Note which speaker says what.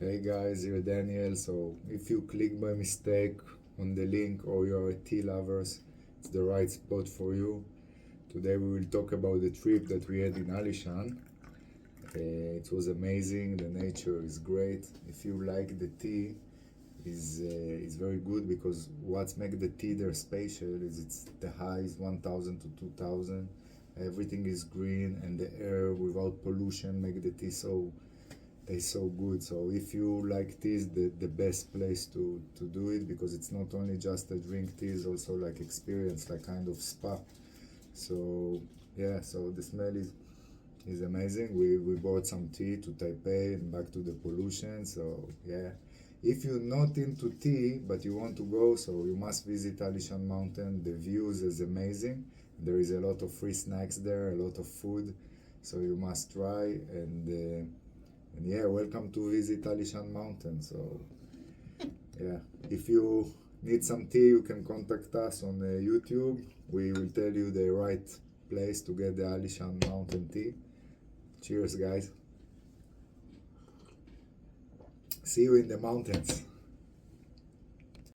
Speaker 1: Hey guys, here Daniel. So if you click by mistake on the link or you are a tea lovers, it's the right spot for you. Today we will talk about the trip that we had in Alishan. It was amazing. The nature is great. If you like the tea, is very good because what makes the tea there special is it's the highs 1,000 to 2,000. Everything is green and the air without pollution make the tea so tastes so good. So if you like tea, is the best place to do it because it's not only just a drink, tea is also like experience, like kind of spa. So yeah, so the smell is amazing. We bought some tea to Taipei and back to the pollution. So yeah, if you're not into tea but you want to go, so you must visit Alishan Mountain. The views is amazing. There is a lot of free snacks there, a lot of food, so you must try. And yeah, welcome to visit Alishan Mountain. So yeah, if you need some tea, you can contact us on YouTube. We will tell you the right place to get the Alishan Mountain tea. Cheers, guys. See you in the mountains.